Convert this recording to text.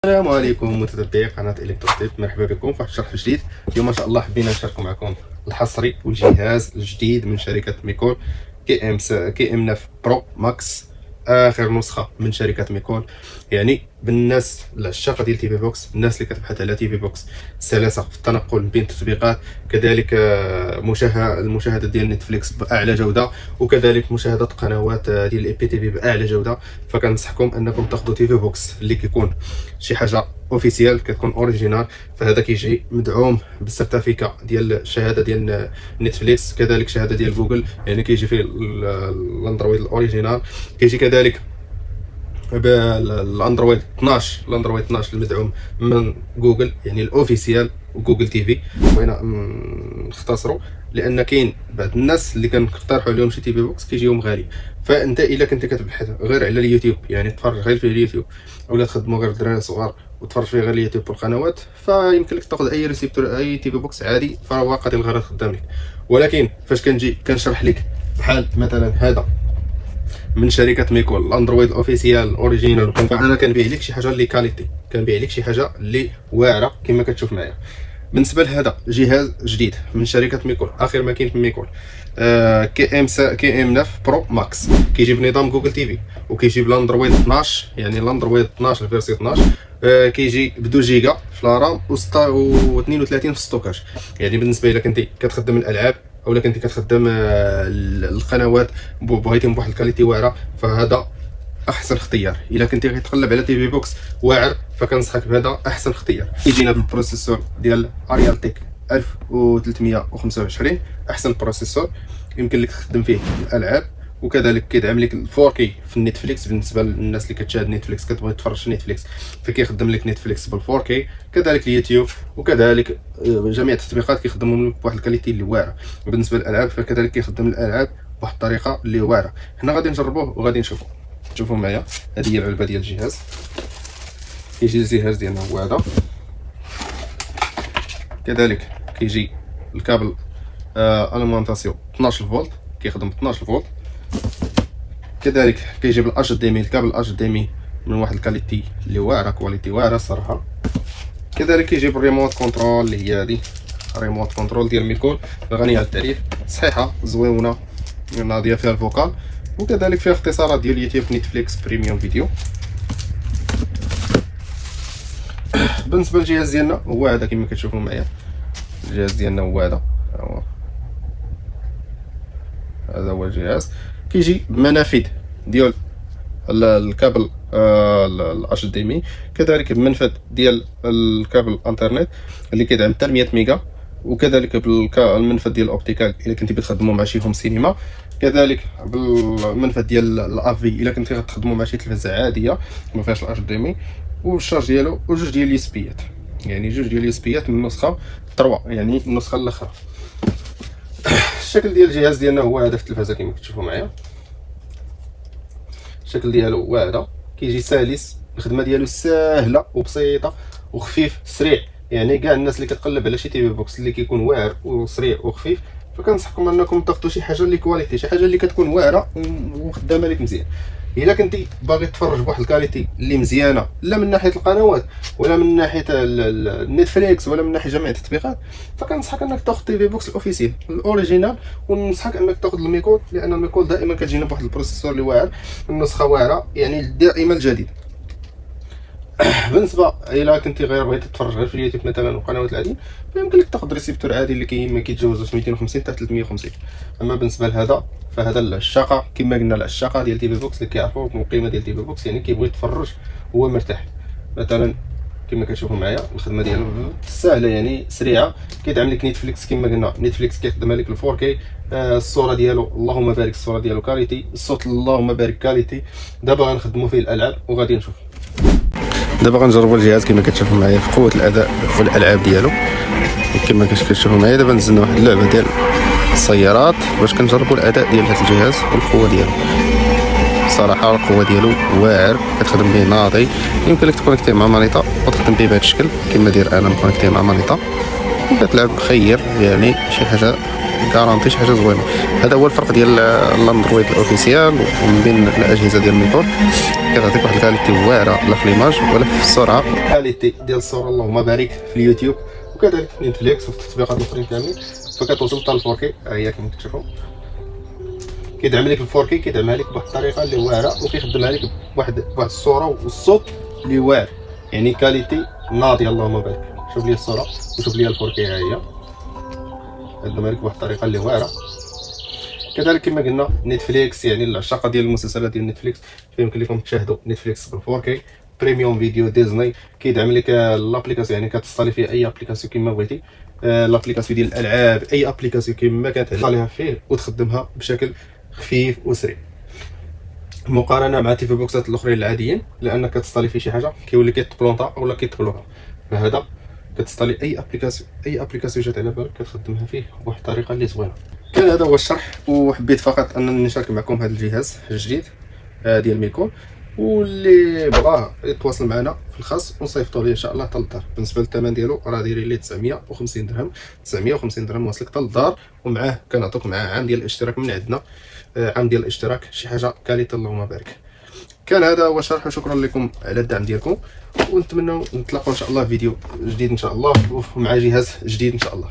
السلام عليكم متتبعي قناه الكتروتيب، مرحبا بكم في واحد الشرح جديد. اليوم ان شاء الله حبينا نشارك معكم الحصري والجهاز الجديد من شركه ميكول كي ام 9 برو ماكس، اخر نسخه من شركه ميكول. يعني بالناس العشاق ديال تي في بوكس، الناس اللي كتبحث على تي في بوكس سلاسه في التنقل بين التطبيقات، كذلك المشاهده ديال نتفليكس باعلى جوده، وكذلك مشاهده قنوات ديال الاي بي تي في باعلى جوده. فكنصحكم انكم تاخذوا تي في بوكس اللي كيكون شي حاجه اوفيسيال، كتكون اوريجينال. فهذا كيجي مدعوم بالسيرتيفيكا ديال الشهاده ديال نتفليكس، كذلك شهاده ديال جوجل، يعني كيجي فيه الاندرويد الاوريجينال، كيجي كذلك بالاندرويد 12 المدعوم من جوجل، يعني الاوفيسيال وجوجل تي في. بغينا نختصروا لان كاين بعض الناس اللي كنقترحوا عليهم شي تي في بوكس كيجيهم غالي. فانت الا كنت كتبحث غير على اليوتيوب، يعني تفرج غير في اليوتيوب، اولا تخدموا غير الدراري الصغار وتفرج فيه غير اليوتيوب والقنوات، فيمكن لك تاخذ اي ريسيبتور اي تي في بوكس عادي، فهو قادر الغرض خدام لك. ولكن فاش كنجي كنشرح لك بحال مثلا هذا من شركه ميكول الاندرويد الاوفيسيال الاوريجينال، فانا كنبيع لك شي حاجه اللي كاليتي، كنبيع لك شي حاجه اللي واعره كما كتشوف معايا. بالنسبه لهذا جهاز جديد من شركه ميكول، اخر ما كاين في ميكول، كي ام 9 برو ماكس، كيجي بنظام جوجل تي في، وكيجي بالاندرويد 12، يعني الاندرويد 12 فيرسي 12، كيجي ب 2 جيجا في الرام و 32 في الستوكاج. يعني بالنسبه الا كنتي كتخدم الالعاب اولا كنتي كتخدم القنوات بغيتيهم بواحد الكاليتي واعره، فهذا احسن اختيار. الا كنتي كتقلب على تي في بوكس واعر فكنصحك بهذا احسن اختيار. كيجينا بالبروسيسور ديال اريال تيك 1325، احسن بروسيسور يمكن لك تخدم فيه الالعاب، وكذلك كيدعم لك 4K في النتفليكس. بالنسبه للناس اللي كتشاهد نتفليكس كتبغي تفرج نتفليكس، فكيخدم لك نتفليكس بال 4K، كذلك اليوتيوب، وكذلك جميع التطبيقات كيخدموا بواحد الكاليتي اللي واعره. بالنسبه للالعاب فكذلك كيخدم الالعاب بواحد الطريقه اللي واعره. حنا غادي نجربوه وغادي نشوفوا. شوفوا معايا، هذه هي العلبه ديال الجهاز. كيجي الجهاز ديالنا هو هذا، كذلك كيجي الكابل اليمونطاسيون 12 فولت، كيخدم ب 12 فولت، كذلك كيجي بالاتش دي ام اي، الكابل اتش دي ام اي من واحد الكاليتي اللي واعره، كواليتي واعره الصراحه. كذلك كيجي بالريموت كنترول اللي هي هذه، ريموت كنترول ديال ميكول غنيه عن التعريف، صحيحه زويونه، ناضيه فيها الفوكال، وكذلك فيها اختصارات ديال يوتيوب، نتفليكس، بريميوم فيديو. بالنسبه للجهاز ديالنا هو هذا كما كتشوفوا معايا، الجهاز ديالنا هو هذا، هذا هو الجهاز. كيجي بمنافذ ديال الكابل الاتش دي ام اي، كذلك بمنفذ ديال الكابل انترنت اللي كيدعم حتى 100 ميجا، وكذلك بالمنفذ ديال الاوبتيكال الا كنتي بتخدموا مع شي هوم سينما، كذلك بالمنفذ ديال الافي الا كنتي غتخدموا مع شي تلفزه عاديه ما فيهاش الاتش دي ام اي، والشارج ديالو وجوج ديال اليوسبيات، يعني جوج ديال اليوسبيات من النسخه 3، يعني النسخه الاخرى. الشكل ديال الجهاز ديالنا هو هذا في التلفازه كما كتشوفوا معايا، الشكل ديالو هو هذا. كيجي سلس، الخدمه ديالو ساهله وبسيطه وخفيف سريع، يعني كاع الناس اللي كتقلب على شي تي في بوكس اللي كيكون واعر وسريع وخفيف، فكنصحكم انكم تاخذوا شي حاجه اللي كواليتي، شي حاجه اللي كتكون واعره وخدامه لك مزيان. الا كنتي باغي تفرج بواحد الكاليتي اللي مزيانه، لا من ناحيه القنوات ولا من ناحيه النتفليكس ولا من ناحيه جميع التطبيقات، فكنصحك انك تاخذ تي في بوكس الاوفيسيال الاوريجينال، وننصحك انك تاخذ الميكول، لان الميكول دائما كتجينا بواحد البروسيسور اللي واعر، النسخه واعره، يعني دائما الجديد. بالنسبه الى كنتي غير بغيتي تتفرج غير في اليوتيوب مثلا والقنوات العاديين، فيمكن لك تاخذ ريسيبتور عادي اللي ما كيتجاوزش 250 حتى 350. اما بالنسبه لهذا فهذا العشاقه كما قلنا، العشاقه ديال تي في بوكس اللي كيعرفوا القيمه ديال تي في بوكس، يعني كيبغي يتفرج وهو مرتاح. مثلا كما كتشوفوا معايا الخدمه ديالو سهله، يعني سريعه، كيدعم لك نتفليكس كما قلنا، نتفليكس كيخدمها لك ال 4K، الصوره ديالو اللهم بارك، الصوره ديالو كاليتي، الصوت اللهم بارك كاليتي. دابا غنخدموا فيه الالعاب وغادي نشوف. دابا غنجربوا الجهاز كما كتشوفوا معايا في قوه الاداء والالعاب ديالو. كما كتشوفوا معايا دابا نزلنا واحد اللعبه ديال السيارات باش كنجربوا الاداء ديال هذا الجهاز والقوه ديالو. صراحه القوه ديالو واعر، كتخدم به ناضي، يمكن لك تكونيكتي مع مانيطا وتخدم به بهذا الشكل كما داير انا مكونيكتي مع مانيطا، وكتلعب خير، يعني شي حاجه كارونتي شي حاجه زوينه. هذا هو الفرق ديال الاندرويد الاوفيسيال ومن بين الاجهزه ديال ميكون. كتعطيك واحد الكاليتي واعره لا في ليماج ولا في السرعه. الكاليتي ديال الصوره اللهم بارك في اليوتيوب وكذلك في نتفليكس وفي التطبيقات الاخرين كاملين، فكتوصل حتى ل 4K. ها هي كما كتشوفوا كيدعم لك ال 4K، كيدعمها لك بواحد الطريقه اللي واعره وكيخدمها لك بواحد الصوره والصوت اللي واعر، يعني كاليتي ناضيه اللهم بارك. شوف لي الصوره وشوف لي ال 4K. ها هي خدمها لك بواحد الطريقه اللي واعره. كذلك كما قلنا نتفليكس، يعني العشاقه ديال المسلسلات ديال نتفليكس فيمكن لكم تشاهدوا نتفليكس بال 4K. بريميوم فيديو ديزني كيدعم لك لابليكاسيون، يعني كتستالي فيه اي ابليكاسيون كما بغيتي. لابليكاسيون ديال الالعاب، اي ابليكاسيون كما كتعليها فيه وتخدمها بشكل خفيف وسريع، مقارنه مع تيفي بوكسات الاخرين العاديين، لانك كتستالي فيه شي حاجه كيولي كيتبلونطا اولا كيتبلوكا. فهذا كتستالي اي ابليكاسيون جات على بالك كتخدمها فيه بواحد الطريقه اللي زوينه. كان هذا هو الشرح، وحبيت فقط انني نشارك معكم هذا الجهاز الجديد ديال ميكون، واللي بغاه يتواصل معنا في الخاص ونصيفطوا ليه ان شاء الله حتى للدار. بالنسبه للثمن ديالو راه دايرين ليه 950 درهم. 950 درهم واصلك حتى للدار، ومعاه كنعطوك معاه عام ديال الاشتراك من عندنا. عام ديال الاشتراك شي حاجه كاليتي اللهم بارك. كان هذا هو الشرح، وشكرا لكم على الدعم ديالكم، ونتمنى نتلاقاو ان شاء الله في فيديو جديد ان شاء الله، ومع جهاز جديد ان شاء الله.